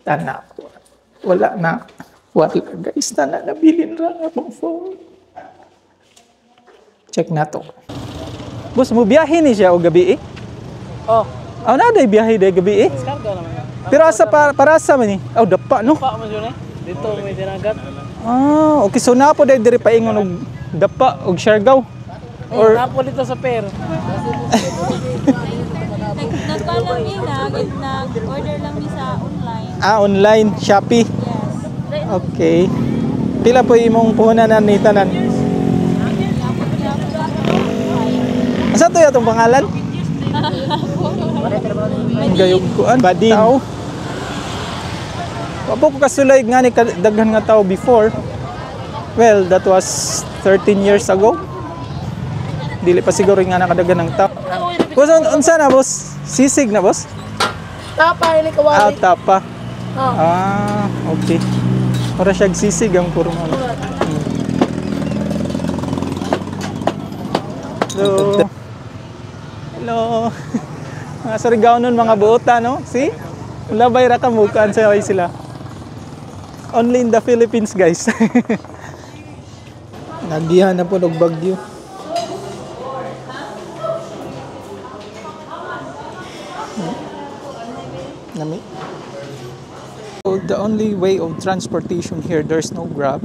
Tana ko. Wala na. Wala guys. Tana na bilin ra nga pang phone. Check na to. Boss, mo biyahe ni siya o gabi eh? Oh, Na day biyahe day gabi eh? diskarga naman yan. Pero asa para sa man ni? Dapa no? Pa mo yun eh. Dito may dinagat. Okay, so napo day diri paingon og dapa og Siargao. Or napo dito sa pair. Nagpalang nila, nag-order lang niya sa online. Online, Shopee. Yes. Okay. Pila po imong puhunan ni tanan? Asa to yatong pangalan? Gayog kuan, Badin. Tao. Wapo ko kasulay nga ni daghan nga tao before. Well, that was 13 years ago. Dili pa siguro nga nakadaghan ng tao. Boss, unsa na boss? Sisig na boss? Tapa ini kawali. Tapa. Oh. Okay. Para siyang sisig ang puro ano. Hello. Hello. Mga Surigao nun, mga buota, no? See? Labay ra ka mukaan sa sila. Only in the Philippines, guys. Nagihan na po ng bagyo. Nami. So the only way of transportation here, there's no Grab,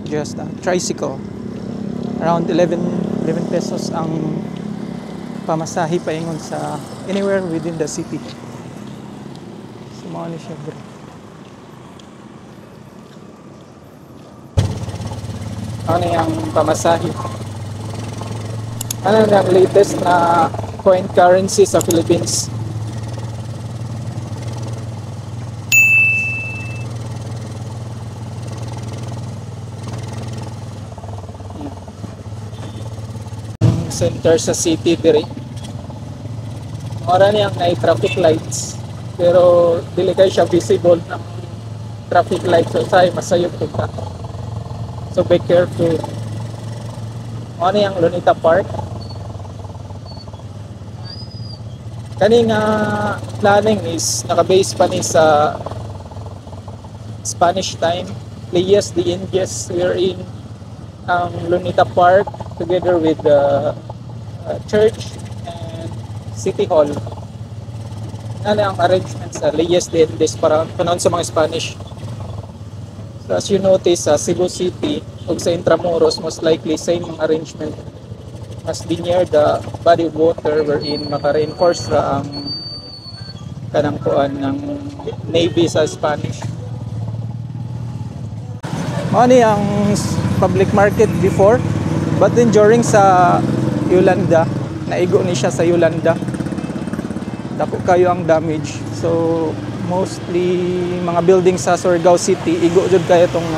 just a tricycle. Around 11 pesos ang pamasahe paingon sa anywhere within the city. Sumali siya bro. Ano yung pamasahe? Ano yung latest na coin currency sa Philippines? Center sa city diri. Mora niyang na traffic lights pero dili kay siya visible ng traffic lights so say masayop ko ka. So be careful. Ano yung Lunita Park? Kani nga planning is naka-base pa ni sa Spanish time. Playas the Indies we're in ang Lunita Park together with the church and city hall. Ano ang arrangement sa Leyes de Indies para panahon sa mga Spanish. So as you notice sa Cebu City o sa Intramuros, most likely same arrangement. Must be near the body of water wherein maka-reinforce ra ang kanang kuan ng Navy sa Spanish. Money ang public market before, but then during sa Yolanda, naigo ni siya sa Yolanda. Dako kayo ang damage. So mostly mga buildings sa Surigao City, igo jud kayo tong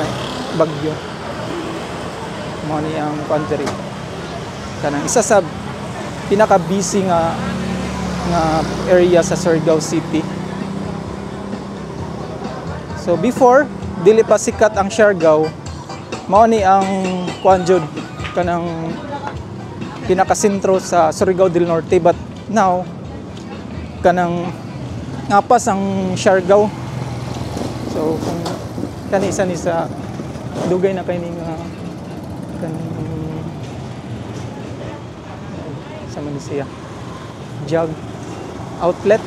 bagyo. Money ang country. Kanang isa sa pinaka busy nga area sa Surigao City. So before dili pa sikat ang Siargao, mao ni ang kuan jud kanang pinakasentro sa Surigao del Norte, but now kanang ngapas ang Siargao. So kung kanisa ni sa dugay na kay ning kanang sa Malaysia jug outlet,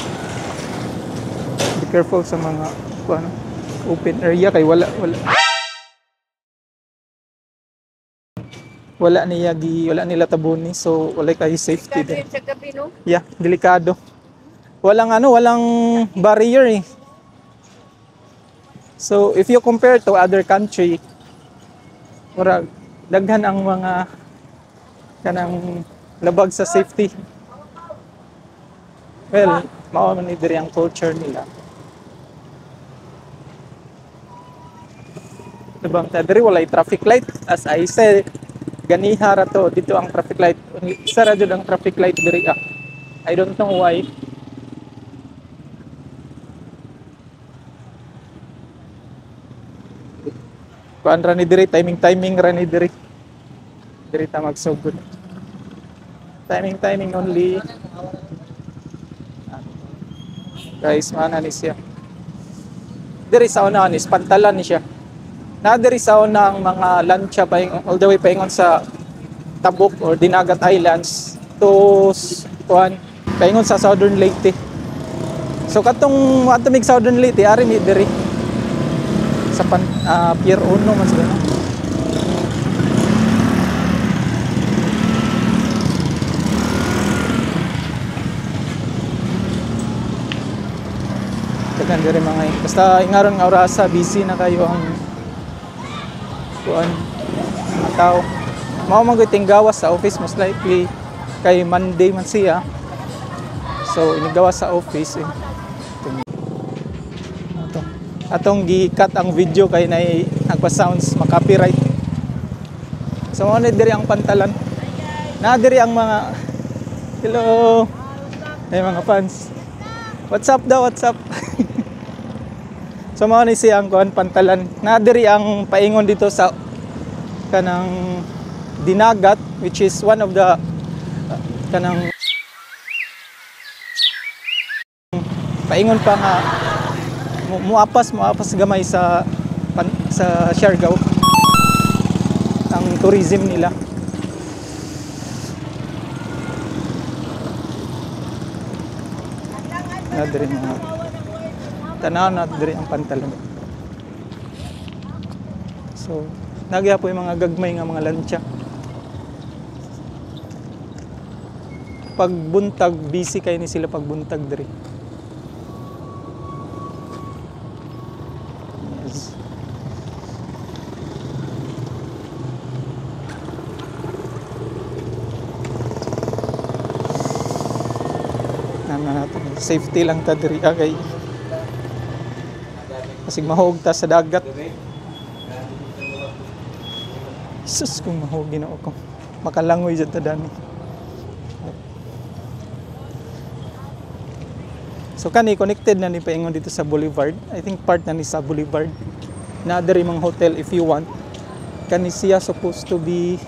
be careful sa mga kuan open area kay wala nila tabuni, so wala kay safety din. Yeah, delikado. Walang barrier eh. So if you compare to other country, ora daghan ang mga kanang labag sa safety. Well, mao man ni diri ang culture nila. Diba? Diri walay traffic light, as I said, ganiha ra to dito ang traffic light. Isa ra jud ang traffic light diri ah. I don't know why. Kuan ra ni diri, timing ra ni diri. Diri ta magsugod. Timing only. Guys, mana ni siya. diri sa unahan is pantalan ni siya. Na diri sa unang mga lancha all the way paingon sa Tabuk or Dinagat Islands to kuan paingon sa Southern Leyte. So katong atomig Southern Leyte ari mi diri sa Pier 1 man siguro. Tagan diri mga basta ingaron nga orasa busy na kayo ang kuan mga tao. Mao man gyud gawas sa office most likely kay Monday man siya. So inigawas sa office atong gi-cut ang video kay nagpa-sounds ma-copyright. So mo diri ang pantalan. Na diri ang mga hello. Ay mga fans. What's up daw? What's up? So mo ni siya ang kuan pantalan. Na diri ang paingon dito sa kanang Dinagat, which is one of the kanang paingon pa nga muapas gamay sa Siargao ang tourism nila. Na diri mga tanaw na diri ang pantalan. So nagya po yung mga gagmay nga mga lancha. Pagbuntag busy kay ni sila pagbuntag diri. Yes. Safety lang ta diri kay kasig mahog ta sa dagat. Sus kung mahog Ginoo ko. Makalangoy jud ta dani. So kani connected na ni paingon dito sa Boulevard. I think part na ni sa Boulevard. Na diri mang hotel if you want. Kani siya supposed to be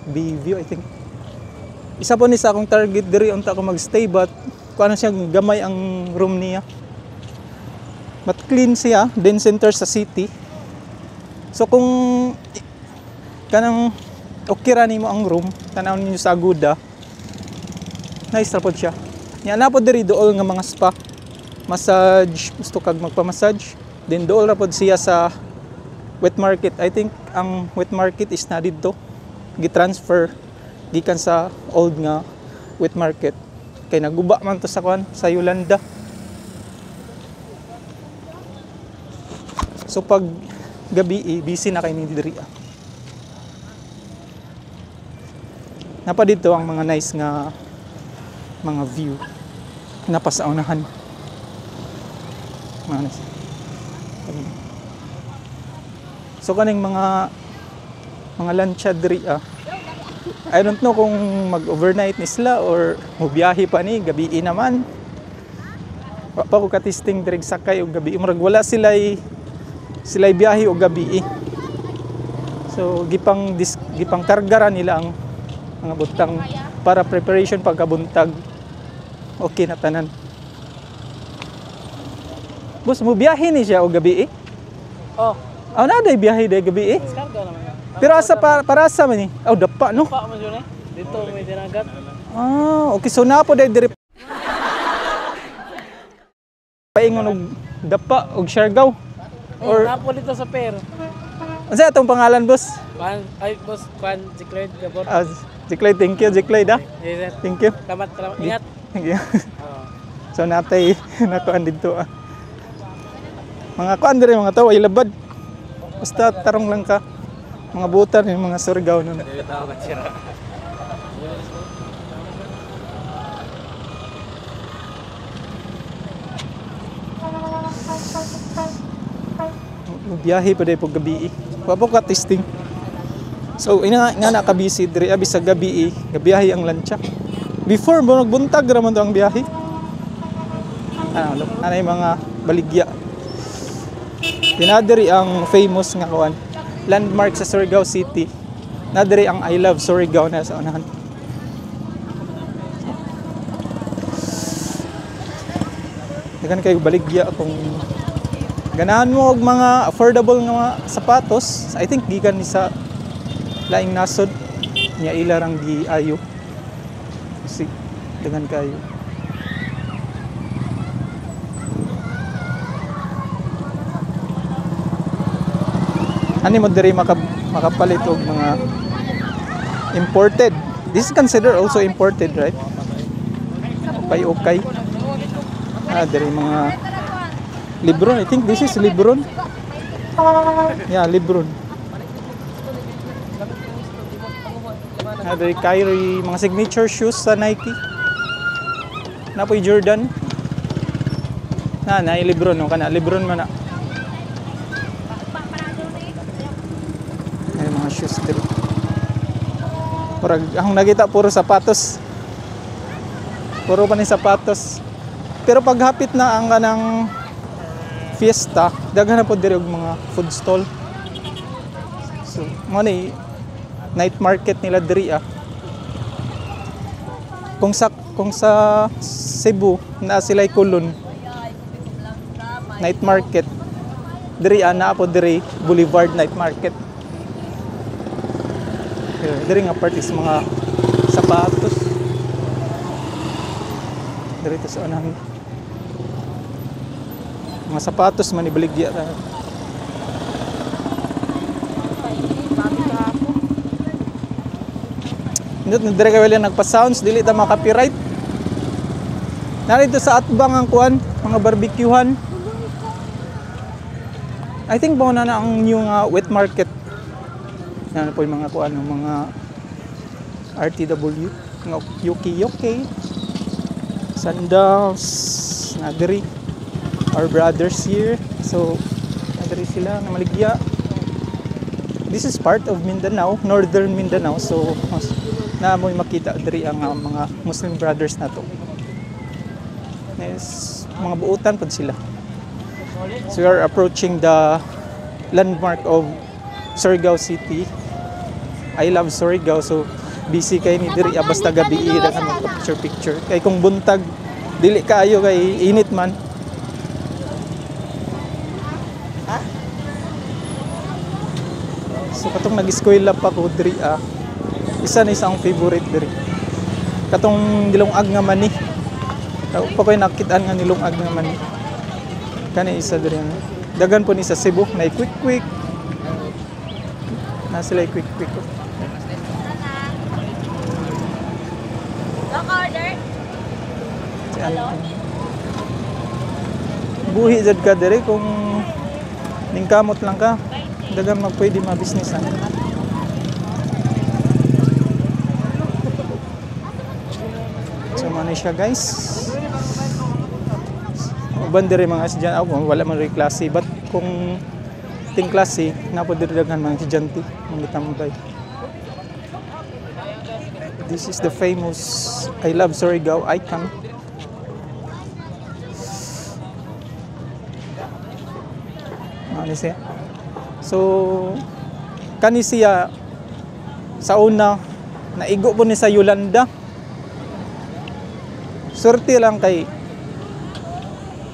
view I think. Isa po ni sa akong target diri unta ko magstay but kuano siya gamay ang room niya. But clean siya, then center sa city. So kung kanang okay ra nimo ang room, tanaw ninyo sa Aguda. Nice ra pod siya. Nya na pod diri dool nga mga spa. Massage, gusto kag magpa-massage. Then dool ra pod siya sa wet market. I think ang wet market is na dito. Gi-transfer gikan sa old nga wet market. Kay naguba man to sa kuan sa Yolanda. So pag gabi busy na kay ni diri. Napa dito ang mga nice nga mga view. Napa sa unahan. Mga nice. So kaning mga lancha diri I don't know kung mag-overnight ni sila or mubiyahe pa ni gabi naman. Wa pa ko ka-testing diri sakay og gabi. Murag wala sila'y biyahe og gabi. So gipang kargara nila ang mga butang para preparation pagkabuntag. Okay na tanan. Boss, mubiyahe ni siya og gabi Oh. Na day biyahe day gabi Diskarga naman. Pero asa para sa man ni? Dapa no? Pa man yun Dito may Dinagat. Okay so napo day diri paingon og dapa og Siargao. Or napo dito sa Pier. Unsa atong pangalan, boss? Boss, Jiclay Gabon. Jiclay, thank you, Jiclay da. Yes, sir. Thank you. Salamat. Ingat. Thank you. So natay nakuan dito Mga kuan diri mga tawo ilabad. Basta tarong lang ka. Mga butan yung mga Surigao nun. Biyahe pa day po gabi. Wapo ka testing. So ina nga nakabisi diri abi sa gabi gabiyahe ang lancha. Before mo nagbuntag ra man to ang biyahe. Anay mga baligya. Dinadiri ang famous nga kuan landmark sa Surigao City. Nadiri ang I Love Surigao na sa unahan. Dagan kayo baligya kung Ganahan mo og mga affordable nga mga sapatos. I think gikan ni sa laing nasod nya ilarang gi ayo. Si dengan kayo. Ani mo diri makapalit og mga imported. This is considered also imported, right? Okay. Diri mga Lebron. I think this is Lebron. Yeah, Lebron. Diri Kyrie, mga signature shoes sa Nike. Napoy Jordan. Na Lebron no kana Lebron man na. Ay mga shoes diri. Murag ang nakita puro sapatos. Puro pa ni sapatos. Pero pag hapit na ang kanang fiesta, daghan na po diri og mga food stall. So, mo ni night market nila diri ah. Kung sa Cebu na sila'y kulon night market, diri na po diri Boulevard Night Market. Diri nga part is mga sapatos. Diri sa unahan. Mga sapatos manibaligya ta. Indot na dire kay nagpa-sounds dili ta maka-copyright. Narito sa atbang ang kuan, mga barbecuehan. I think mo na ang new wet market. Yan po yung mga kuan ng mga RTW, mga Yuki, sandals, na diri. Our brothers here, so nadiri sila na maligya. This is part of Mindanao, northern Mindanao, so na mo makita diri ang mga Muslim brothers nato. Yes, mga buutan pud sila. So we are approaching the landmark of Surigao City. I love Surigao, so busy kay ni diri basta gabi ira ka picture. Kay kung buntag dili kaayo kay init man. So katong nag-eskwela pa ko diri isa na isang favorite diri. Katong nilungag nga mani. Pa ko'y nakitaan nga nilungag nga mani. Kani isa diri. Dagan po ni sa Cebu na quick. Na sila quick. order? Buhi jud ka diri kung ningkamot lang ka. Dagan magpwede mabisnesan. So man siya guys. Uban diri mga estudyante, wala man ri klase, but kung ting klase napo diri daghan mga estudyante mga tambay. This is the famous I Love Surigao icon. Ano siya? So, kani siya sa una, naigo po ni sa Yolanda. Surti lang kay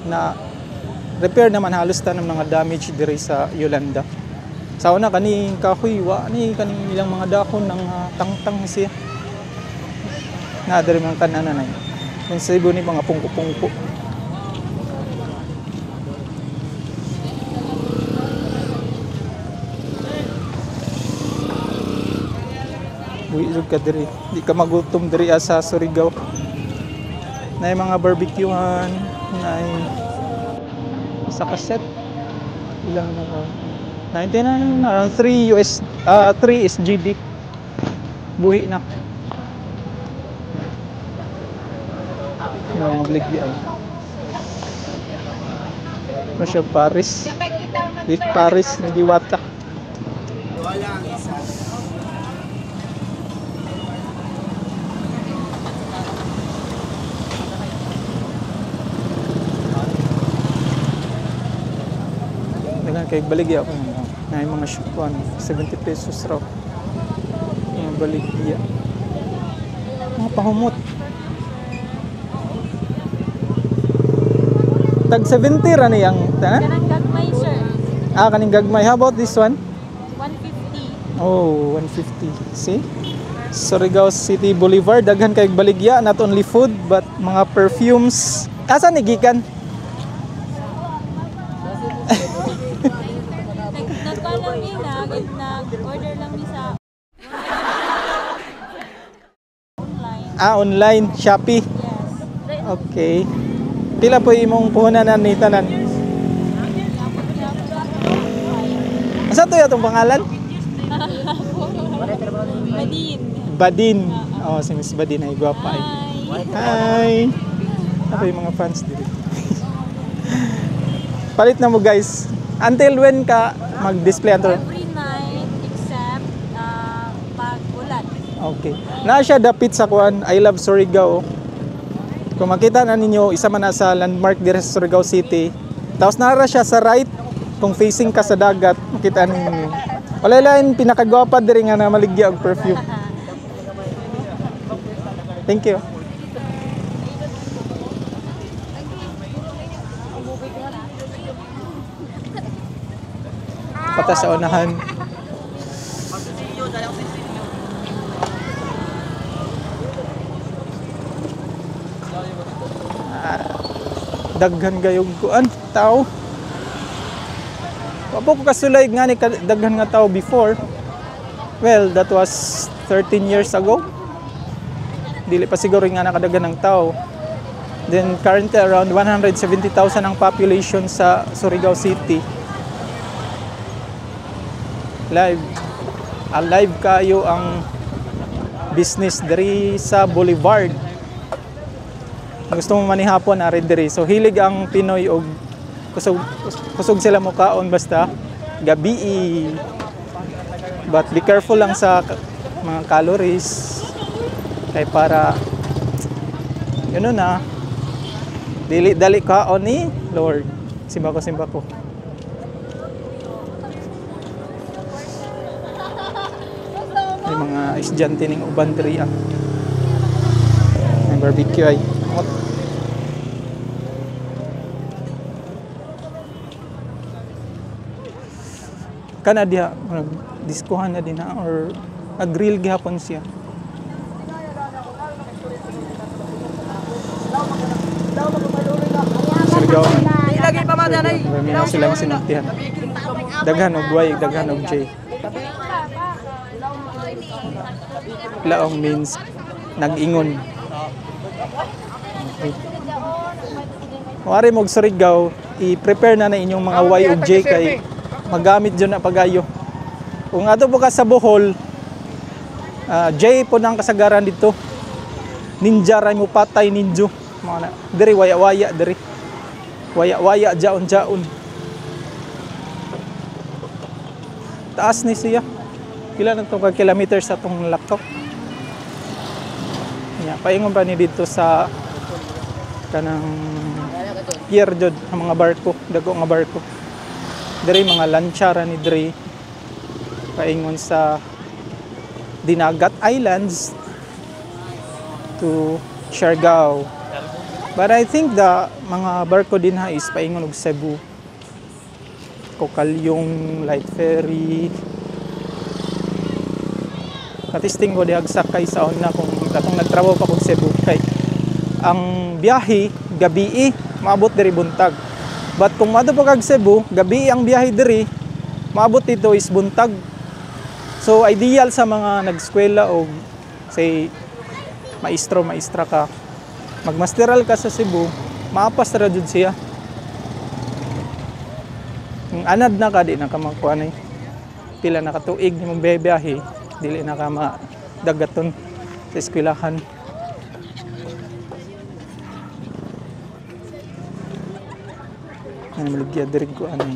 na repair naman halos ta ng mga damage diri sa Yolanda. Sa una kaning kahoy, ni kaning ilang mga dahon ng tangtang siya. Na diri mga kananan ay. Yung Cebu ni mga pungko-pungko. Buhilog ka diri. Di ka magutom diri sa Surigao. Na mga barbecuehan, na sa kaset. Ilang na 99 na 3 US 3 SGD. Buhi na. Yung mga bligdi ay. Masya Paris. Di Paris, hindi Wata. Kay baligya ko na yung mga shopon 70 pesos raw yung baligya mga pahumot tag 70 ra ni ang tanan. Kanang gagmay, sir. Ah, kaning gagmay. How about this one? 150. Oh, 150. See? Surigao City Boulevard, daghan kay baligya, not only food but mga perfumes. Asa ni gikan? Nagpalang mi nag-order lang mi sa online. Ah, online, Shopee. Yes. Okay. Pila po imong puhunanan ni tanan? Asa to yatong pangalan? Madin. Badin. Oh, si Miss Badin ay gwapa ay. Hi. Hi. Ako yung mga fans dito. Palit na mo guys. Until when ka mag-display ato? Every night except pag ulan. Okay. Naa siya dapit sa kuan, I Love Surigao. Kung makita na ninyo, isa man na sa landmark dire sa Surigao City. Tapos nara siya sa right, kung facing ka sa dagat, makita ninyo. Wala lang pinakagwapa dire nga na maligya og perfume. Thank you. Pata sa unahan. Daghan gayog kuan tao. Wapo ko kasulay nga ni daghan nga tao before. Well, that was 13 years ago. Dili pa siguro nga nakadaghan ng tao. Then currently around 170,000 ang population sa Surigao City. Alive kayo ang business diri sa Boulevard. Kung gusto mo manihapon ari diri. So hilig ang Pinoy og kusog sila mo kaon basta gabi. But be careful lang sa mga calories. Kay para yun na dali kaon ni Lord. Simba ko. May mga estudyante ning uban diri ah. May barbecue ay. Kana diha diskuhan na din ha or nag-grill gihapon siya. Surigao. Ilagay pa man yan ay. Marami na silang sinuntihan. Daghan og way, daghan og J. Laong means nag-ingon. Okay. Wari mog Surigao, i-prepare na inyong mga Y ug J kay magamit dyan na pagayo. Kung ato po ka sa Bohol, J po nang kasagaran dito. Ninja ray mo patay ninjo. Mga diri waya-waya diri. Waya-waya jaon-jaon. Taas ni siya. Pila na to ka kilometers sa tong laktok. Yeah, paingon pa ni dito sa kanang pier jud ang mga barko, dago nga barko. Diri mga lanchara ni diri paingon sa Dinagat Islands to Siargao. But I think the mga barko din ha is paingon og Cebu. Kokalyong, Light Ferry. Katisting ko diag sakay sa una kung katong nagtrabaho pa kog Cebu kay ang biyahe gabi maabot diri buntag. But kung maadto pa kag Cebu, gabi ang biyahe diri, maabot dito is buntag. So ideal sa mga nag-eskwela o say maestra ka. Magmasteral ka sa Cebu, maapas ra jud siya. Kung anad na ka di na ka makuanay. Pila na ka tuig nimong biyahe, dili na ka madagaton sa eskwelahan. Ano maligya diri ko ano.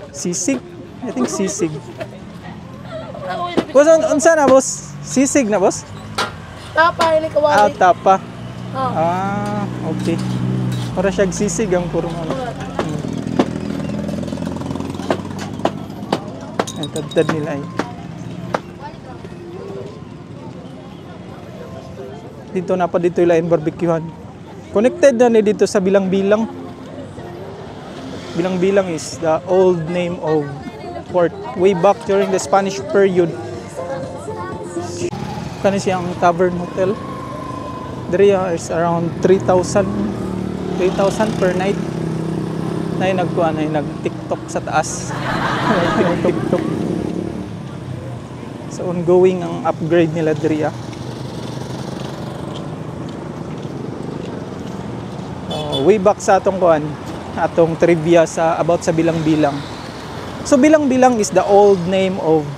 Sisig. I think sisig. Boss, unsa na boss? Sisig na boss? Tapa ini kawali. Ah, tapa. Oh. Ah, okay. Para siya sisig ang puro ano. Ang tadtad nila ay. Dito na pa dito ila in barbecuehan. Connected na ni dito sa bilang-bilang. Bilang-Bilang is the old name of port way back during the Spanish period. Kani siyang tavern hotel. There is around 3,000 per night. Na nagkuan ay nag-TikTok sa taas. TikTok. So ongoing ang upgrade nila diri. Way back sa atong kuan, atong trivia sa about sa Bilang-Bilang. So Bilang-Bilang is the old name of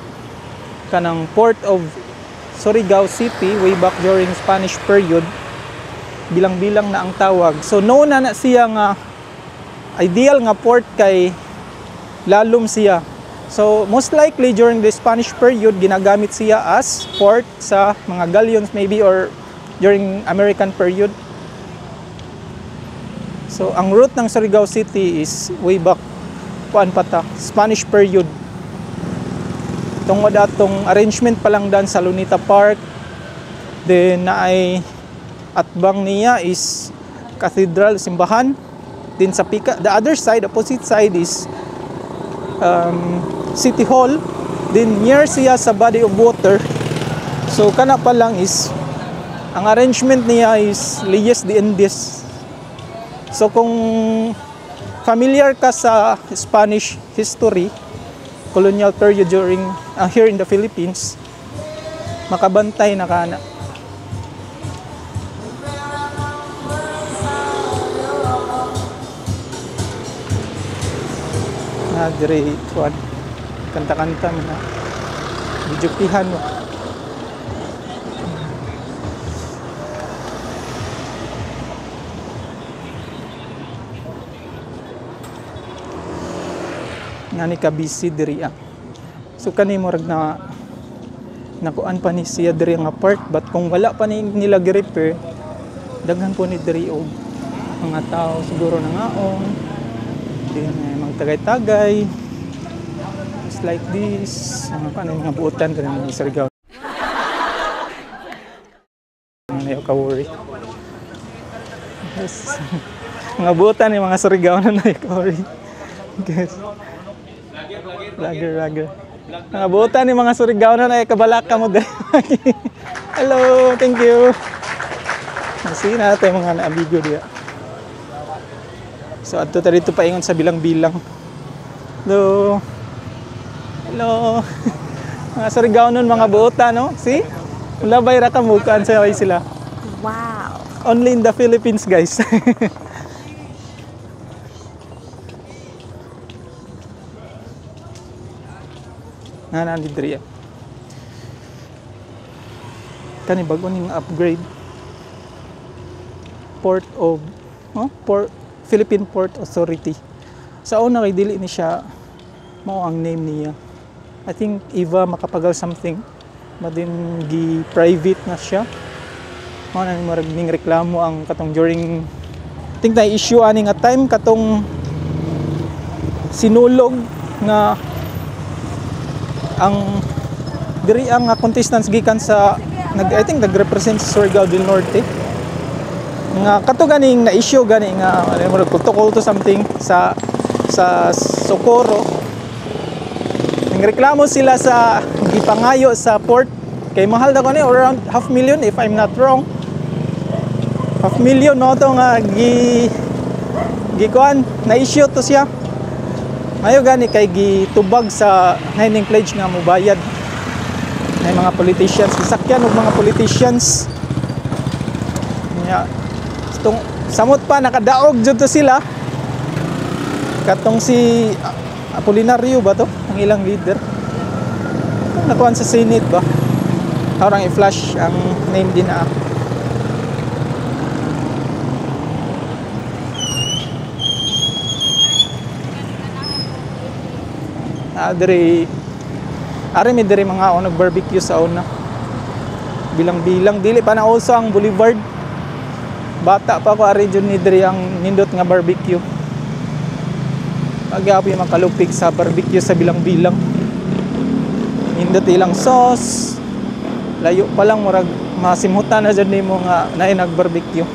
kanang port of Surigao City way back during Spanish period. Bilang-Bilang na ang tawag. So known na siya nga ideal nga port kay lalom siya. So most likely during the Spanish period ginagamit siya as port sa mga galleons maybe or during American period. So ang route ng Surigao City is way back kuan pa ta, Spanish period. Tungod atong arrangement pa lang dan sa Lunita Park. Then naay atbang niya is cathedral, simbahan. Then sa the other side, opposite side is City Hall. Then near siya sa body of water. So kana pa lang is ang arrangement niya is Leyes de Indies. So kung familiar ka sa Spanish history, colonial period during here in the Philippines, makabantay na kana. Dire kuan kanta-kanta na bijukihan mo. Nani ka busy diri. So kani mo rag na nakuan pa ni siya diri nga part, but kung wala pa ni nila gi-repair, daghan po ni diri og mga tao siguro nangaon. Then mga tagay-tagay. Just like this. Mga buutan diri ni Surigao. Ayaw ka worry. Yes. Mga buutan ni mga Surigao na ayaw ka worry. Guys. Lager. Mga buutan ni mga Surigao na kabalaka mo dahil. Hello, thank you. Nasi natin mga amigo diya. So adto ta dito paingon sa Bilang-Bilang. Hello. Hello. Mga Surigao nun, mga buutan, no? See? Labay ra ka mukaan sa sila. Wow. Only in the Philippines, guys. Nandi diri. Kani bago ning upgrade. Port of Philippine Port Authority. Sa una kay dili ni siya mao ang name niya. I think Eva Macapagal something. Madin gi private na siya. Mao na ni marag ning reklamo ang katong during I think na issue ani nga time katong sinulog nga ang diri ang contestants gikan sa I think nag-represent sa Surigao del Norte nga kato ganing na issue gani nga kulto something sa Socorro. Nangreklamo sila sa gipangayo sa port kay mahal daw ni around 500,000 if I'm not wrong. 500,000 no to nga gikuan na issue to siya. Mayo gani kay gitubag sa hining pledge nga mobayad. May mga politicians, gisakyan og mga politicians. Nya itong samot pa nakadaog jud to sila. Katong si Apolinario ba to? Ang ilang leader. Nakuan sa Senate ba? Orang i-flash ang name din na. Ari mi diri mga nag-barbecue sa una. Bilang-Bilang dili pa na also ang Boulevard. Bata pa ko ari jud ni diri ang nindot nga barbecue. Pag-apoy makalupig sa barbecue sa Bilang-Bilang. Nindot ilang sauce. Layo pa lang murag masimhutan na jud nimo nga naay nag-barbecue.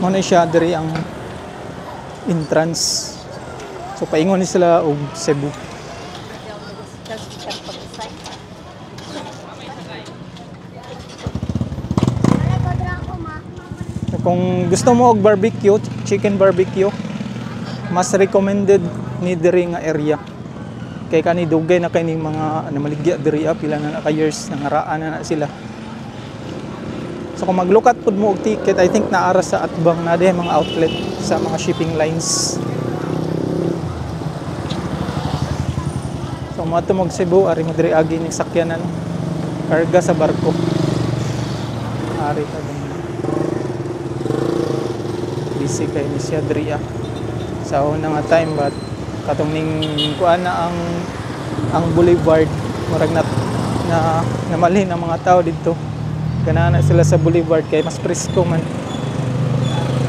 Mo na siya diri ang entrance. So paingon ni sila og Cebu. So, kung gusto mo og barbecue, chicken barbecue, mas recommended ni diri nga area. Kay kani dugay na kay ning mga namaligya diri pila na ka years nangaraan na sila. So kung maglukat pud mo og ticket, I think naara sa atbang na diha mga outlet sa mga shipping lines. So mato mag Cebu ari mo diri agi ning sakyanan karga sa barko. Ari ka din. Busy kay ni siya diri sa una nga time, but katong ning kuan na ang boulevard murag na namalhin ang mga tao dito. Ganahan na sila sa boulevard kay mas presko man.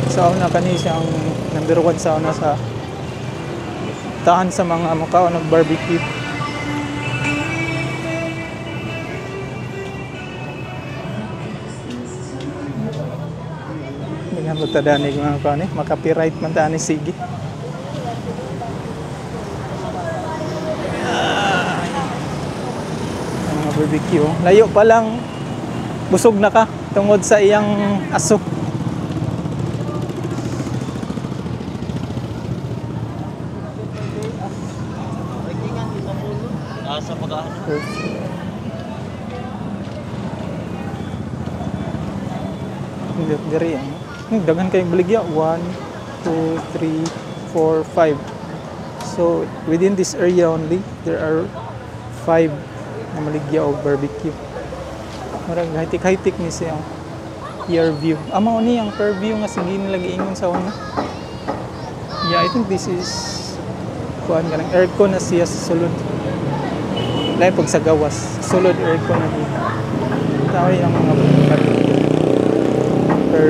Sa una kani siyang number 1 sa una sa tahan sa mga mukha nag barbecue. Dengan betadani mga kuan ni, maka-copyright man ta ni sige. Mga barbecue, layo pa lang busog na ka tungod sa iyang aso. Sa pag-ano. Diri yan. Daghan kayong baligya. 1, 2, 3, 4, 5. So, within this area only, there are 5 na maligya o barbecue. Marag high-tech ni siya. Pier view. Amo ni ang pier view nga sige nila giingon sa una. Yeah, I think this is kuan ganang aircon na siya sa sulod. Lain pag sa gawas, sulod aircon na dito. Tawag ang mga pier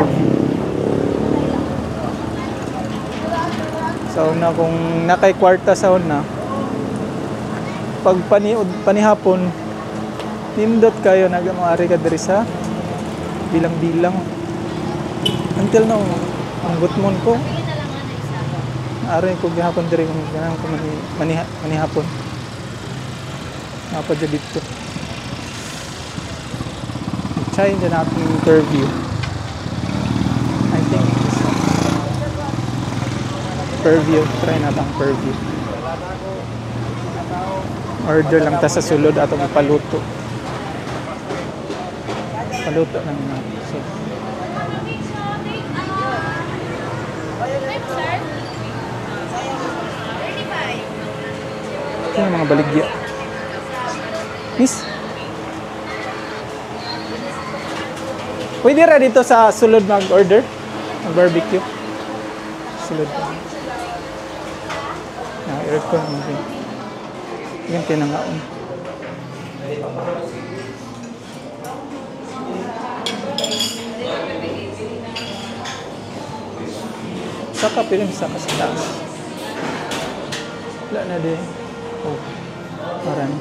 view. Sa una kung nakay kwarta sa una, pag panihapon, nindot kayo nagamaari ka diri sa bilang-bilang. Until now, ang gutmon ko, ari ko gihapon diri kung ganang ko manihapon. Napadya dito. Try din natin yung interview. I think this purview. Try natin ang purview. Order lang ta sa sulod atong ipaluto. Paluto lang natin. So, ito yung mga baligya. Miss? Pwede ra dito sa sulod mag-order? Mag-barbecue? Sulod. Na-aircon mo din. Yan kinangaon. Saka pilim sa taas. Wala na din. Oh, marami.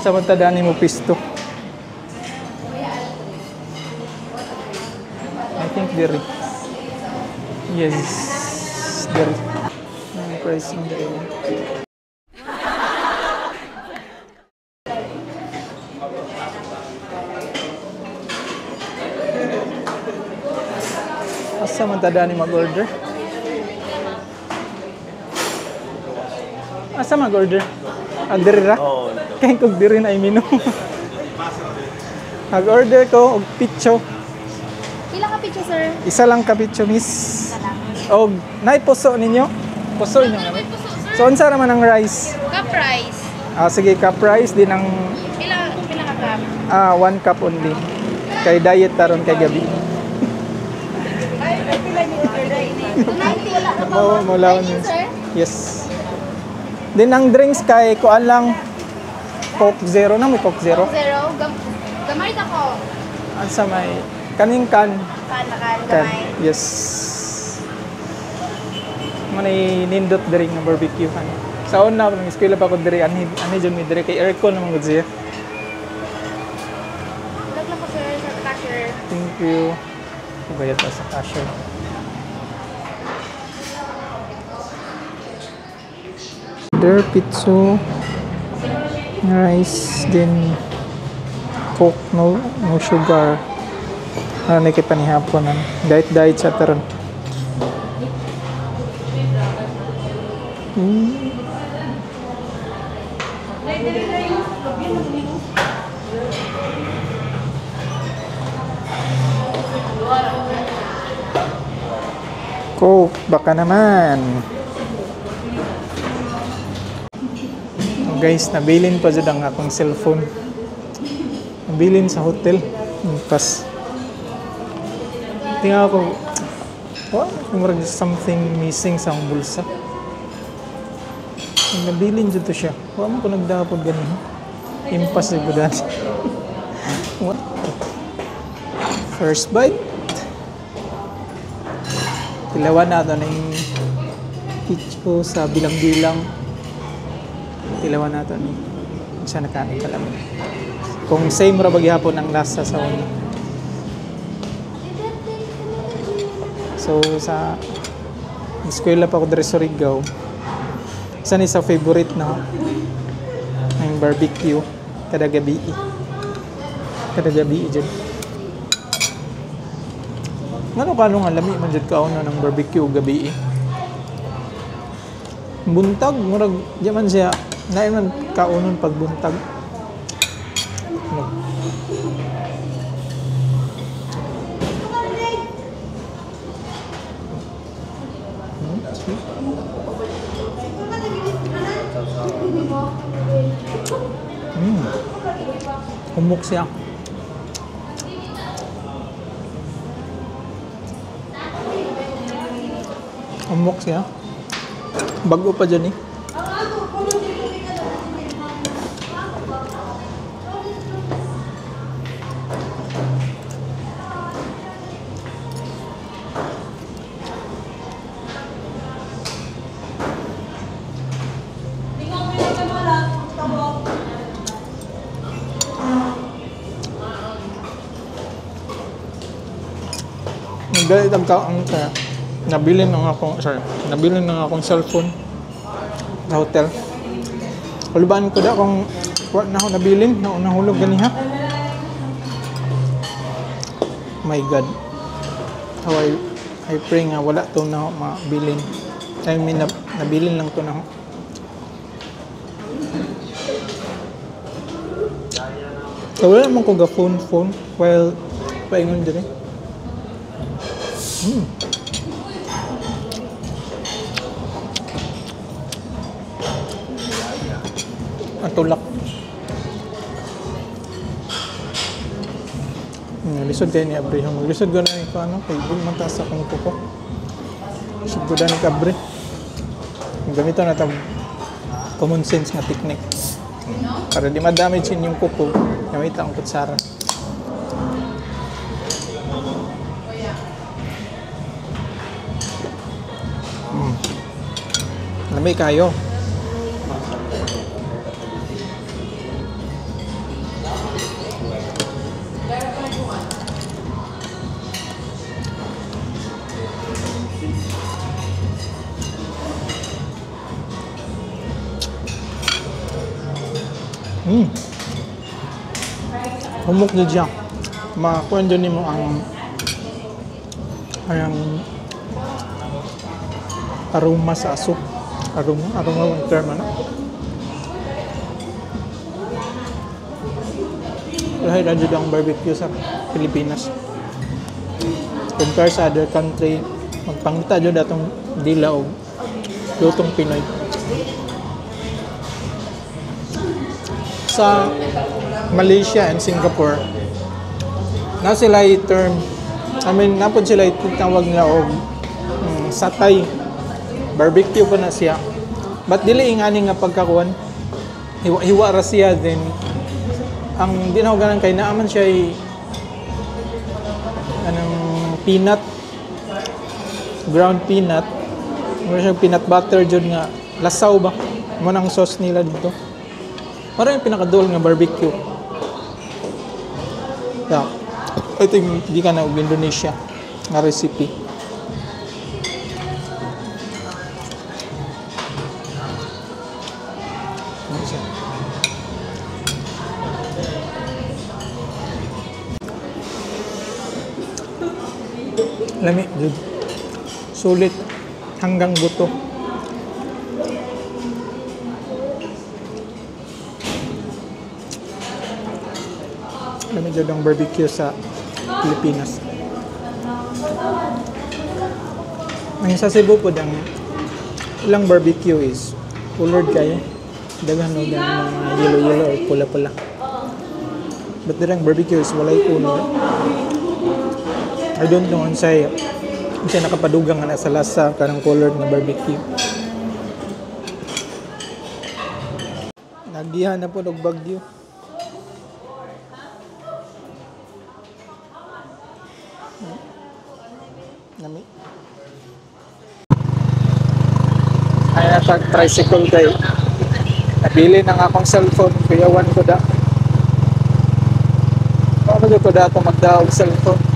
Samantadaan mo pisto. I think there. Yes, there. Ang price ng there. Asa man tadaan mag-order? Asa mag-order? Diri ra? Oo. Kain kog diri na iminom. Mag-order ko og picho. Pila ka picture, sir? Isa lang ka picho, miss. Og nay puso ninyo? Puso inyo namin. So unsa ra man ang rice? Cup rice. Sige, cup rice din ang Pila ka cup? 1 cup only. Kay diet taron kay gabi. Mo lawan yun. Yes. Din ang drinks kay kuan lang Coke Zero na, may Coke Zero. Zero. Gamay ako. Ansa may kaning kan. Kan. Yes. Manay nindot diri nga barbecue kan. Sa una nang eskwela pa ko diri ani jud mi diri kay aircon naman gud siya. Lag lang ko, sir, sa cashier. Thank you. Bayad pa sa cashier. There, pizza, rice, then coke, no sugar. Ano na panihapon na. Diet sa taron. Coke, baka naman. Oh guys, nabilin pa dyan ang akong cellphone. Nabilin sa hotel. Pas. Tingnan ako, wow, kumurag something missing sa akong bulsa. Nabilin dyan to siya. Wow, mo ko nagdapod ganun. Impas na gudan. What? First bite. Tilawan nato na yung pizza sa bilang-bilang. Tilawan nato ni siya nakain ka lang. Kung same ra bagyapon ang lasa sa una. So sa eskwela pa ko diri sa Surigao. Isa ni sa favorite na ang barbecue kada gabi. Kada gabi dyan. Ngano ka nung alami man dyan kauna ng barbecue gabi buntag, murag diyan siya na man kaunon pag buntag. Ano? Humok siya. Humok siya. Bago pa dyan eh. Nagalit ang kaang nabilin ng akong cellphone sa hotel. Kulubaan ko da kung wala na ako nabilin, nahulog ganiha. My God. How I pray nga wala to na ako mabilin. I mean, nabilin lang to na ako. So, wala naman ko phone while paingon dyan eh. Ang tulak. Lisod kayo ni Abre. Lisod ko na ito, kay Bul mantas akong kuko. Lisod ko na ni Abre. Gamito na ito common sense nga technique. Para di ma-damage yung kuko, gamita ang kutsara. Lamay kayo. Humok na dyan. Makakuha dyan mo ang aroma sa aso. Aroma ang term, ano? Lahir na dyan ang barbecue sa Pilipinas. Compare sa other country, magpangita dyan datong dila o lutong Pinoy. Sa Malaysia and Singapore, na sila term, napod sila itawag nila o satay. Barbecue pa na siya. But dili ingani nga pagkakuan. Hiwa ra siya then ang dinaw kay naaman siya peanut, ground peanut. Mura siya peanut butter jud nga lasaw ba. Mo nang sauce nila dito. Para yung pinakadol nga barbecue. Yeah. I think di ka na Indonesia. nga recipe. Ano siya? Lami, dude. Sulit hanggang buto. Lami dyan ang barbecue sa Pilipinas. Ang sa Cebu po ang ilang barbecue is colored kayo. Dagan no, mga yellow-yellow or pula-pula. But dirang barbecue is walay color. I don't know unsay nakapadugang nga sa lasa karang colored na barbecue. Nagihan na po og bagyo. Nami. Ay natag tricycle kay nabili na nga akong cellphone kaya wan ko da. Paano ko da ako magdaog cellphone?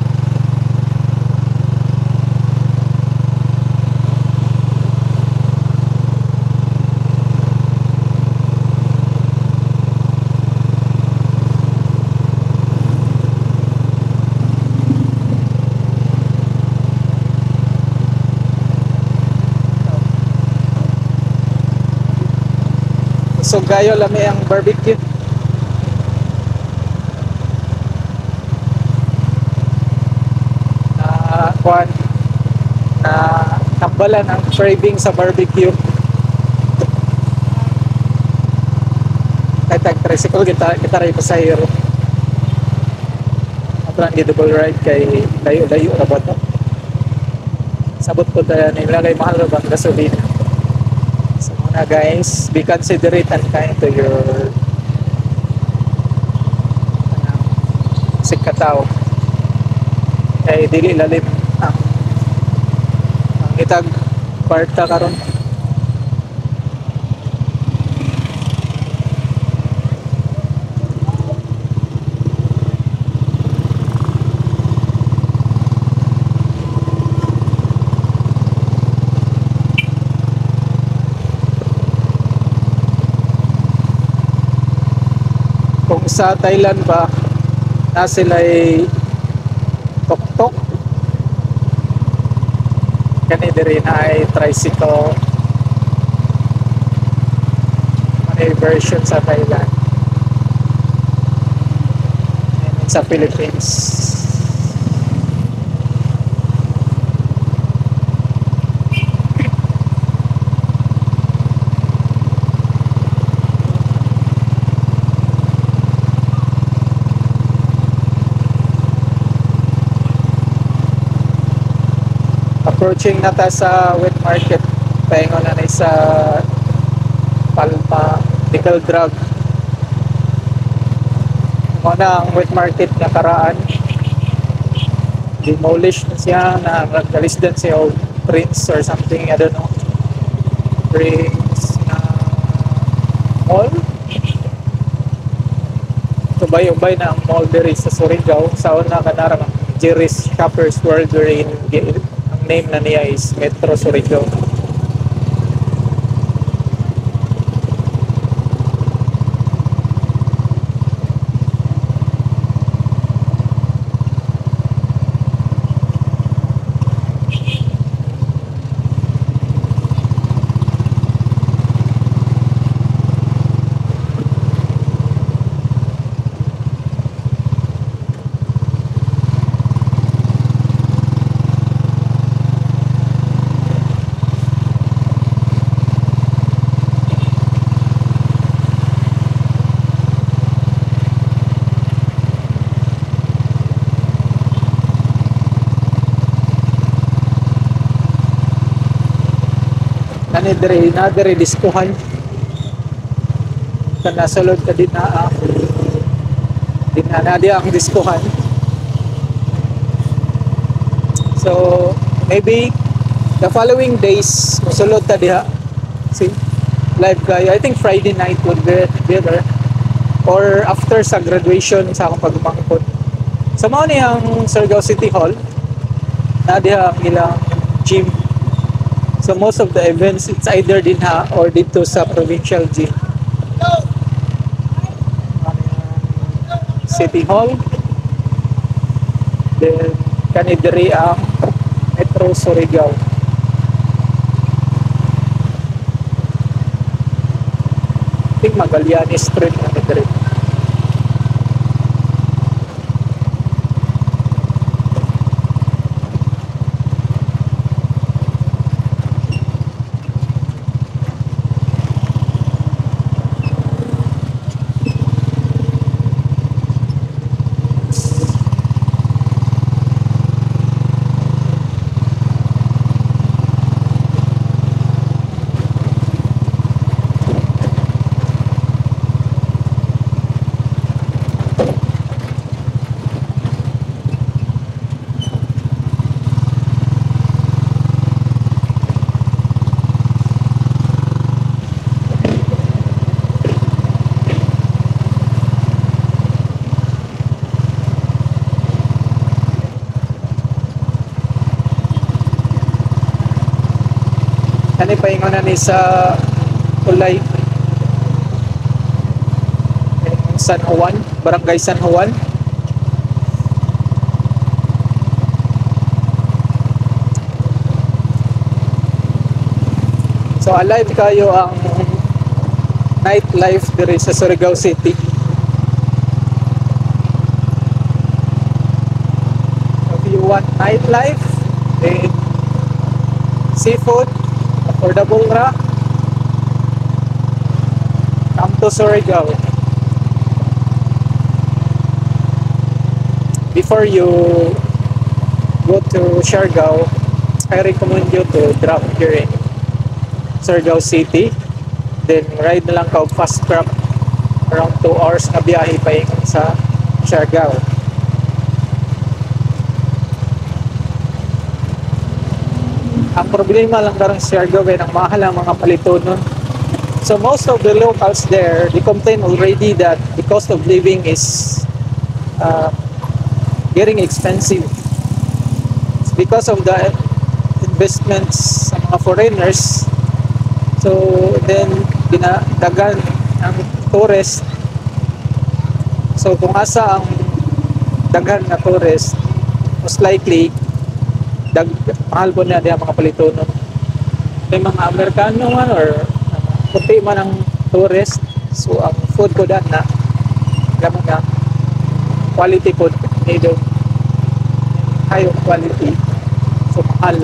So gayo lami ang barbecue. Kuan na tambalan ang craving sa barbecue. Kaya tag tricycle kita ray pasahero. Apran di double ride kay dayo-dayo ra ba to. Sabot ko ta nilagay mahal ra bang gasolina. So muna guys, be considerate and kind to your sikataw. Kay dili lalim ang itag parta karon. Kung sa Thailand ba na sila'y tok-tok, kani diri na ay tricycle, may version sa Thailand and sa Philippines. Approaching na ta sa wet market, paingon na sa Palpa Pickle Drug. Muna ang wet market na karaan, demolished na siya, na nagkalis din siya o Prince or something, I don't know, Prince mall. Ubay-ubay na ang mall diri sa Surigao. Sa una kanarang Jerry's Shoppers World wherein name na niya is Metro Surigao. Na diri diskuhan kana sulod ka din na di ang diskuhan. So maybe the following days sulod ta diha see live kayo. I think Friday night would be better or after sa graduation sa akong pagmangkot. So mao ni ang Surigao City Hall. na diha ang ilang gym. So most of the events it's either dinha or dito sa provincial gym. City Hall. Then kani diri ang Metro Surigao. I think Magallanes Street na diri. Kani paingon na ni sa Ulay San Juan, Barangay San Juan. So alive kayo ang nightlife diri sa Surigao City. If you want nightlife, then seafood, affordable ra, come to Surigao. Before you go to Siargao, I recommend you to drop here in Surigao City. Then ride na lang ka og fast trap around 2 hours na biyahe pa sa Siargao. Ang problema lang karang Siargao ay ang mahal ang mga palito nun. So most of the locals there, they complain already that the cost of living is getting expensive. It's because of the investments sa mga foreigners. So then dinadagan ang tourist. So kung asa ang daghan na tourist, most likely mahal po na diya mga palito no. May mga Amerikano man or puti man ang tourist. So ang food ko dan na gamit na quality food, medyo high quality, so mahal.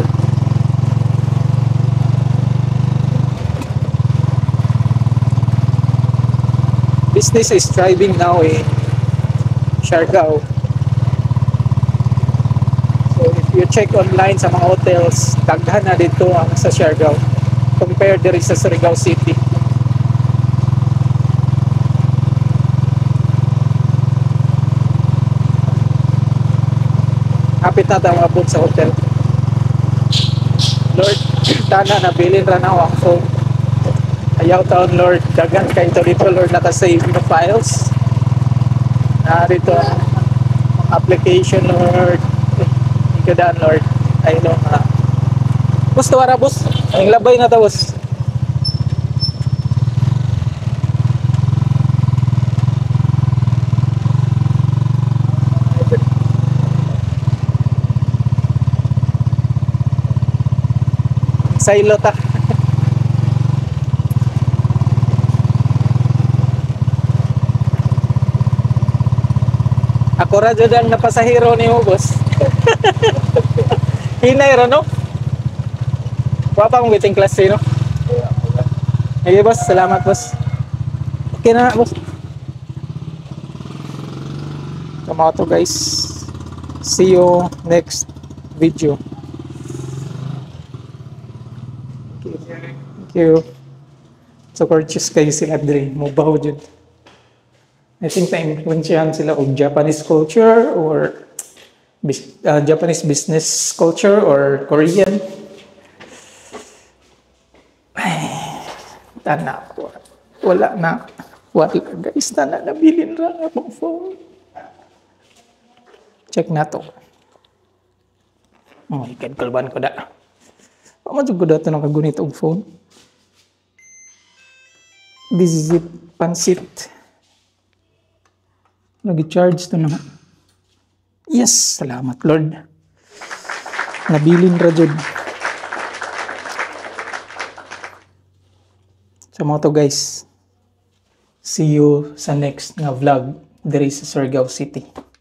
Business is thriving now in Siargao. So if you check online sa mga hotels, daghan na dito ang sa Siargao compared diri sa Surigao City. Kapit na tayo mabot sa hotel. Lord, tana nabilin ra na ang phone. Ayaw taon Lord, dagan kayo dito Lord, nakasave the files. Narito ang application Lord. Ikadaan Lord. Ay no nga. Bus, tawara bus. Ang labay na tawos. Silo ta. Ako ra jud ang napasahero ni mo, boss. Hinay ra no? Wa pa mong waiting class no? Okay, boss, salamat boss. Okay na boss. Come out to guys. See you next video. Thank you. So courteous kayo sila diri, mubaw jud. I think na-influensyahan sila og Japanese culture or Japanese business culture or Korean. Ay, tana ko. Wala na. Wala guys, tana nabilin ra akong phone. Check na to. Oh, ikan kalban ko da. Pamadyo ko dato ng kagunit og phone. This is it. Pansit. Nag-charge to na. Yes, salamat Lord. Nabilin ra jud. So mo to guys. See you sa next nga vlog diri sa Surigao City.